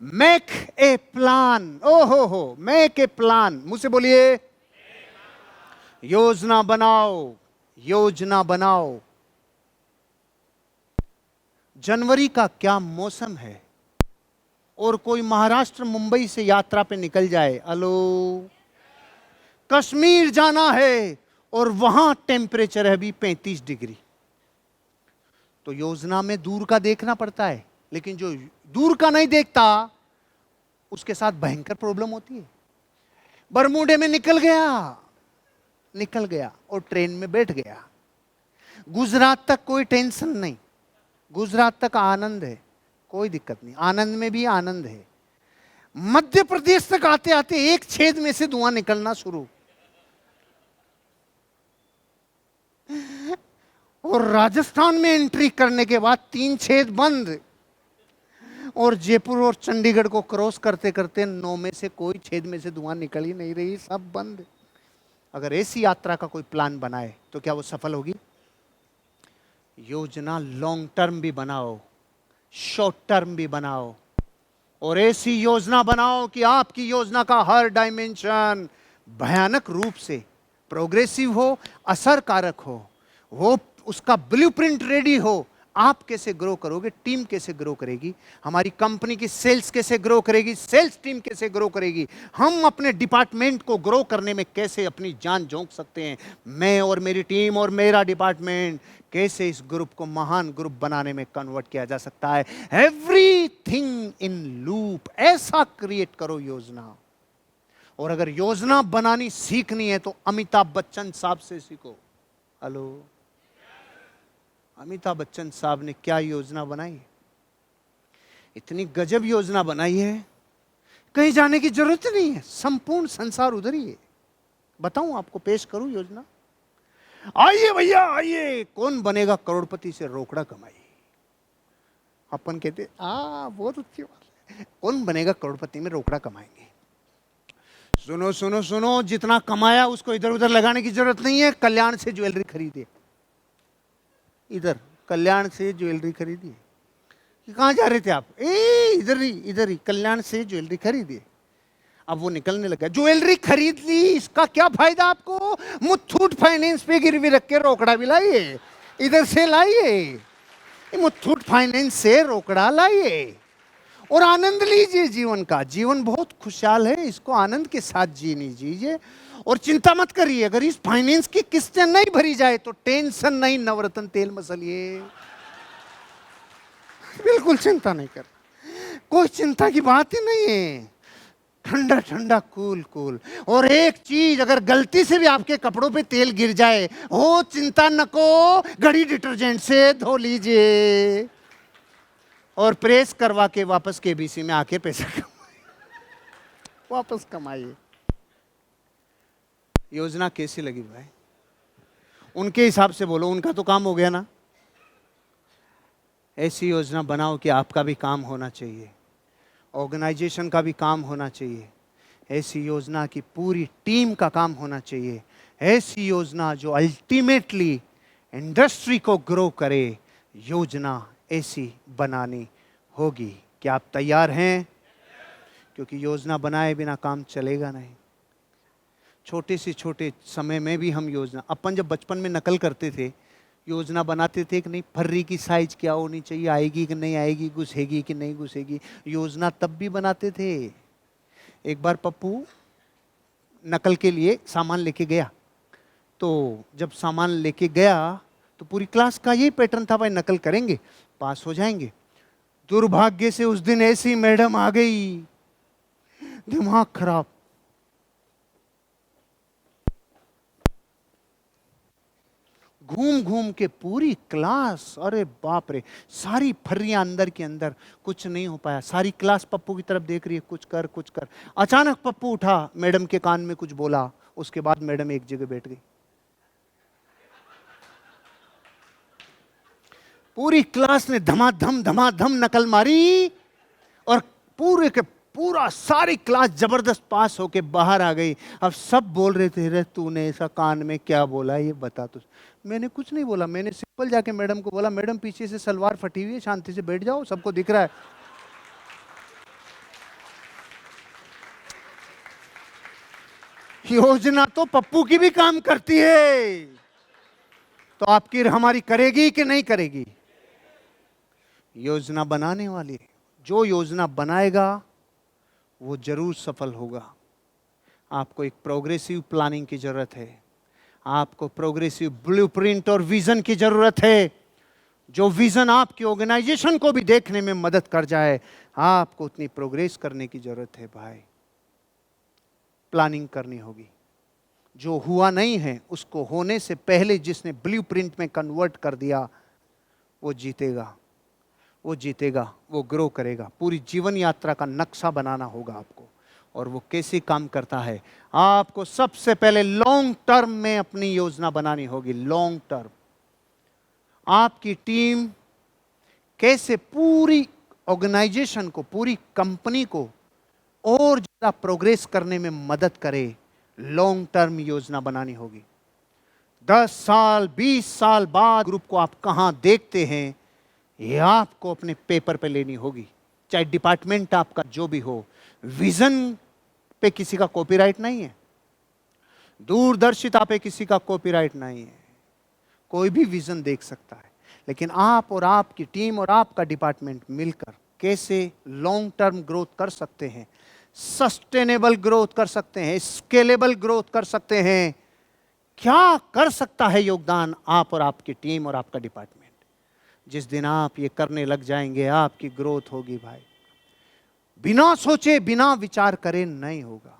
Make a plan. हो, make a plan, मुझसे बोलिए। योजना बनाओ, योजना बनाओ। जनवरी का क्या मौसम है, और कोई महाराष्ट्र मुंबई से यात्रा पे निकल जाए, हेलो, कश्मीर जाना है और वहां टेम्परेचर है अभी 35 डिग्री, तो योजना में दूर का देखना पड़ता है, लेकिन जो दूर का नहीं देखता उसके साथ भयंकर प्रॉब्लम होती है। बरमूडे में निकल गया और ट्रेन में बैठ गया। गुजरात तक कोई टेंशन नहीं, गुजरात तक आनंद है, कोई दिक्कत नहीं, आनंद में भी आनंद है। मध्य प्रदेश तक आते आते एक छेद में से धुआं निकलना शुरू, और राजस्थान में एंट्री करने के बाद 3 छेद बंद, और जयपुर और चंडीगढ़ को क्रॉस करते करते 9 में से कोई छेद में से धुआं निकल ही नहीं रही, सब बंद। अगर ऐसी यात्रा का कोई प्लान बनाए तो क्या वो सफल होगी? योजना लॉन्ग टर्म भी बनाओ, शॉर्ट टर्म भी बनाओ, और ऐसी योजना बनाओ कि आपकी योजना का हर डायमेंशन भयानक रूप से प्रोग्रेसिव हो, असरकारक हो, वो उसका ब्लूप्रिंट रेडी हो। आप कैसे ग्रो करोगे, टीम कैसे ग्रो करेगी, हमारी कंपनी की सेल्स कैसे ग्रो करेगी, सेल्स टीम कैसे ग्रो करेगी, हम अपने डिपार्टमेंट को ग्रो करने में कैसे अपनी जान झोंक सकते हैं, मैं और मेरी टीम और मेरा डिपार्टमेंट कैसे इस ग्रुप को महान ग्रुप बनाने में कन्वर्ट किया जा सकता है। एवरीथिंग इन लूप, ऐसा क्रिएट करो योजना। और अगर योजना बनानी सीखनी है तो अमिताभ बच्चन साहब से सीखो। हेलो, अमिताभ बच्चन साहब ने क्या योजना बनाई, इतनी गजब योजना बनाई है, कहीं जाने की जरूरत नहीं है, संपूर्ण संसार उधर ही है। बताऊं आपको, पेश करूं योजना? आइए भैया आइए, कौन बनेगा करोड़पति से रोकड़ा कमाई। अपन कहते बहुत अच्छी बात है, कौन बनेगा करोड़पति में रोकड़ा कमाएंगे। सुनो सुनो सुनो, जितना कमाया उसको इधर उधर लगाने की जरूरत नहीं है, कल्याण से ज्वेलरी खरीदे, इधर कल्याण से ज्वेलरी खरीदी। कहाँ जा रहे थे आप? इधर ही कल्याण से ज्वेलरी खरीदी। अब वो निकलने लगा, ज्वेलरी खरीद ली, इसका क्या फायदा आपको? मुथूट फाइनेंस पे गिरवी रख के रोकड़ा भी लाइए, इधर से लाइए, मुथूट फाइनेंस से रोकड़ा लाइए और आनंद लीजिए जीवन का। जीवन बहुत खुशहाल है, इसको आनंद के साथ जीने दीजिए और चिंता मत करिए। अगर इस फाइनेंस की किस्तें नहीं भरी जाए तो टेंशन नहीं, नवरत्न तेल मसलिए, बिल्कुल चिंता नहीं कर, कोई चिंता की बात ही नहीं है। ठंडा ठंडा कूल कूल। और एक चीज, अगर गलती से भी आपके कपड़ों पे तेल गिर जाए, हो चिंता नको, घड़ी डिटर्जेंट से धो लीजिए और प्रेस करवा के वापस केबीसी में आके पैसा वापस कमाइए। योजना कैसी लगी भाई? उनके हिसाब से बोलो, उनका तो काम हो गया ना। ऐसी योजना बनाओ कि आपका भी काम होना चाहिए, ऑर्गेनाइजेशन का भी काम होना चाहिए, ऐसी योजना की पूरी टीम का काम होना चाहिए, ऐसी योजना जो अल्टीमेटली इंडस्ट्री को ग्रो करे। योजना ऐसी बनानी होगी। क्या आप तैयार हैं? क्योंकि योजना बनाए बिना काम चलेगा नहीं। छोटे से छोटे समय में भी हम योजना, अपन जब बचपन में नकल करते थे, योजना बनाते थे कि नहीं, फर्री की साइज क्या होनी चाहिए, आएगी कि नहीं आएगी, घुसेगी कि नहीं घुसेगी, योजना तब भी बनाते थे। एक बार पप्पू नकल के लिए सामान लेके गया, तो जब सामान लेके गया तो पूरी क्लास का यही पैटर्न था, भाई नकल करेंगे पास हो जाएंगे। दुर्भाग्य से उस दिन ऐसी मैडम आ गई, दिमाग खराब, घूम घूम के पूरी क्लास, अरे बाप रे, सारी फर्रियां अंदर के अंदर, कुछ नहीं हो पाया। सारी क्लास पप्पू की तरफ देख रही है, कुछ कर कुछ कर। अचानक पप्पू उठा, मैडम के कान में कुछ बोला, उसके बाद मैडम एक जगह बैठ गई। पूरी क्लास ने धमाधम नकल मारी और पूरे के पूरा सारी क्लास जबरदस्त पास होके बाहर आ गई। अब सब बोल रहे थे, रे तूने ऐसा कान में क्या बोला, ये बता। तो मैंने कुछ नहीं बोला, मैंने सिंपल जाके मैडम को बोला, मैडम पीछे से सलवार फटी हुई है, शांति से बैठ जाओ, सबको दिख रहा है। योजना तो पप्पू की भी काम करती है, तो आपकी हमारी करेगी कि नहीं करेगी? योजना बनाने वाली, जो योजना बनाएगा वो जरूर सफल होगा। आपको एक प्रोग्रेसिव प्लानिंग की जरूरत है, आपको प्रोग्रेसिव ब्लूप्रिंट और विजन की जरूरत है, जो विजन आपकी ऑर्गेनाइजेशन को भी देखने में मदद कर जाए। आपको उतनी प्रोग्रेस करने की जरूरत है भाई। प्लानिंग करनी होगी। जो हुआ नहीं है उसको होने से पहले जिसने ब्लूप्रिंट में कन्वर्ट कर दिया वो जीतेगा, वो जीतेगा, वो ग्रो करेगा। पूरी जीवन यात्रा का नक्शा बनाना होगा आपको। और वो कैसे काम करता है? आपको सबसे पहले लॉन्ग टर्म में अपनी योजना बनानी होगी। लॉन्ग टर्म, आपकी टीम कैसे पूरी ऑर्गेनाइजेशन को, पूरी कंपनी को और ज्यादा प्रोग्रेस करने में मदद करे, लॉन्ग टर्म योजना बनानी होगी। 10 साल 20 साल बाद ग्रुप को आप कहां देखते हैं, यह आपको अपने पेपर पे लेनी होगी। चाहे डिपार्टमेंट आपका जो भी हो, विजन पे किसी का कॉपीराइट नहीं है, दूरदर्शिता पे किसी का कॉपीराइट नहीं है। कोई भी विजन देख सकता है, लेकिन आप और आपकी टीम और आपका डिपार्टमेंट मिलकर कैसे लॉन्ग टर्म ग्रोथ कर सकते हैं, सस्टेनेबल ग्रोथ कर सकते हैं, स्केलेबल ग्रोथ कर सकते हैं। क्या कर सकता है योगदान आप और आपकी टीम और आपका डिपार्टमेंट? जिस दिन आप ये करने लग जाएंगे, आपकी ग्रोथ होगी भाई। बिना सोचे बिना विचार करे नहीं होगा,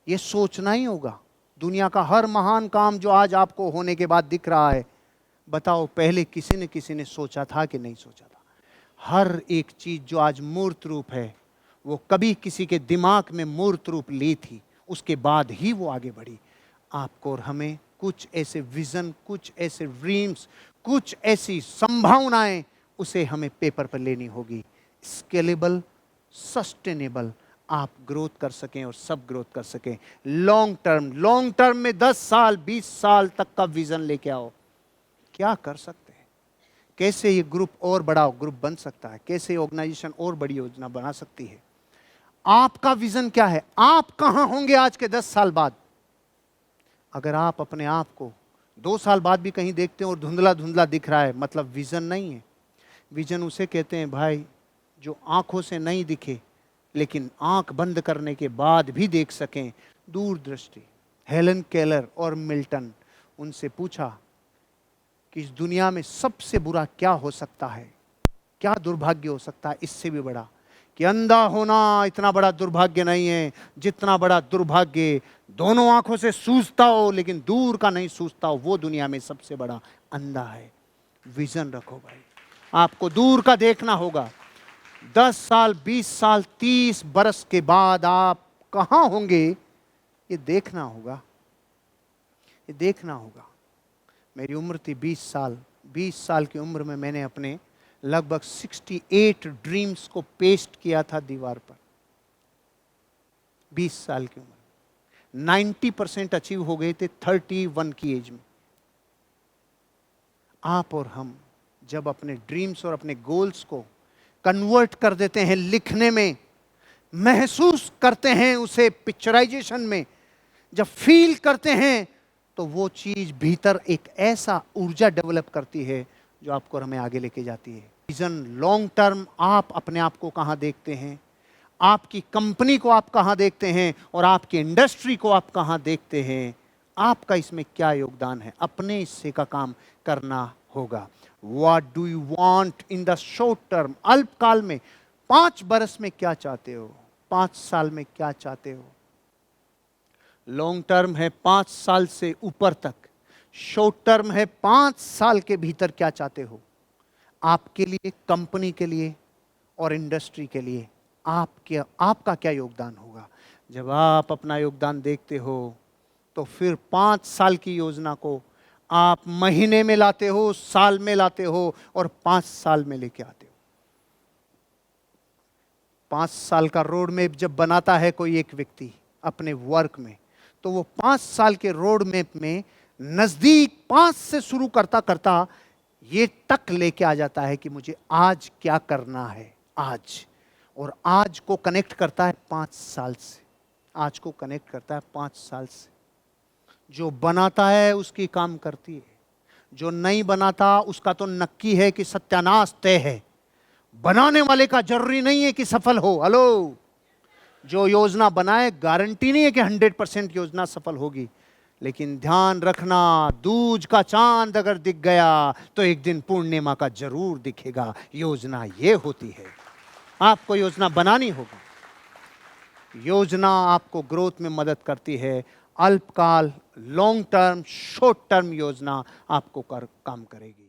ये सोचना ही होगा। दुनिया का हर महान काम जो आज आपको होने के बाद दिख रहा है, बताओ पहले किसी ने सोचा था कि नहीं सोचा था? हर एक चीज जो आज मूर्त रूप है, वो कभी किसी के दिमाग में मूर्त रूप ली थी, उसके बाद ही वो आगे बढ़ी। आपको और हमें कुछ ऐसे विजन, कुछ ऐसे ड्रीम्स, कुछ ऐसी संभावनाएं, उसे हमें पेपर पर लेनी होगी। स्केलेबल, सस्टेनेबल, आप ग्रोथ कर सकें और सब ग्रोथ कर सकें। लॉन्ग टर्म में 10 साल 20 साल तक का विजन लेके आओ। क्या कर सकते हैं? कैसे ये ग्रुप और बड़ा ग्रुप बन सकता है? कैसे ऑर्गेनाइजेशन और बड़ी योजना बना सकती है? आपका विजन क्या है? आप कहां होंगे आज के 10 साल बाद? अगर आप अपने आप को 2 साल बाद भी कहीं देखते हैं और धुंधला धुंधला दिख रहा है, मतलब विजन नहीं है। विजन उसे कहते हैं भाई जो आंखों से नहीं दिखे लेकिन आंख बंद करने के बाद भी देख सकें, दूरदृष्टि। हेलन केलर और मिल्टन, उनसे पूछा कि इस दुनिया में सबसे बुरा क्या हो सकता है, क्या दुर्भाग्य हो सकता है इससे भी बड़ा? कि अंधा होना इतना बड़ा दुर्भाग्य नहीं है जितना बड़ा दुर्भाग्य दोनों आंखों से सूझता हो लेकिन दूर का नहीं सूझता हो, वो दुनिया में सबसे बड़ा अंधा है। विजन रखो भाई, आपको दूर का देखना होगा। 10 साल 20 साल 30 बरस के बाद आप कहां होंगे, ये देखना होगा, ये देखना होगा। मेरी उम्र थी 20 साल। 20 साल की उम्र में मैंने अपने लगभग 68 ड्रीम्स को पेस्ट किया था दीवार पर। 20 साल की उम्र, 90% अचीव हो गए थे 31 की एज में। आप और हम जब अपने ड्रीम्स और अपने गोल्स को कन्वर्ट कर देते हैं लिखने में, महसूस करते हैं उसे पिक्चराइजेशन में, जब फील करते हैं, तो वो चीज भीतर एक ऐसा ऊर्जा डेवलप करती है जो आपको और हमें आगे लेके जाती है। विजन लॉन्ग टर्म, आप अपने आप को कहां देखते हैं, आपकी कंपनी को आप कहां देखते हैं और आपकी इंडस्ट्री को आप कहां देखते हैं, आपका इसमें क्या योगदान है, अपने हिस्से का काम करना होगा। What do you want in the short term? अल्पकाल में 5 बरस में क्या चाहते हो, 5 साल में क्या चाहते हो? लॉन्ग टर्म है 5 साल से ऊपर तक, शॉर्ट टर्म है 5 साल के भीतर क्या चाहते हो? आपके लिए, कंपनी के लिए और इंडस्ट्री के लिए आपका क्या योगदान होगा? जब आप अपना योगदान देखते हो तो फिर 5 साल की योजना को आप महीने में लाते हो, साल में लाते हो और 5 साल में लेके आते हो। 5 साल का रोड मैप जब बनाता है कोई एक व्यक्ति अपने वर्क में, तो वो 5 साल के रोड मैप में नजदीक 5 से शुरू करता करता ये तक लेके आ जाता है कि मुझे आज क्या करना है आज, और आज को कनेक्ट करता है 5 साल से। आज को कनेक्ट करता है 5 साल से। जो बनाता है उसकी काम करती है, जो नहीं बनाता उसका तो नक्की है कि सत्यानाश तय है। बनाने वाले का जरूरी नहीं है कि सफल हो। हेलो, जो योजना बनाए गारंटी नहीं है कि 100% योजना सफल होगी, लेकिन ध्यान रखना, दूज का चांद अगर दिख गया तो एक दिन पूर्णिमा का जरूर दिखेगा। योजना ये होती है। आपको योजना बनानी होगी। योजना आपको ग्रोथ में मदद करती है। अल्पकाल, लॉन्ग टर्म, शॉर्ट टर्म योजना आपको काम करेगी।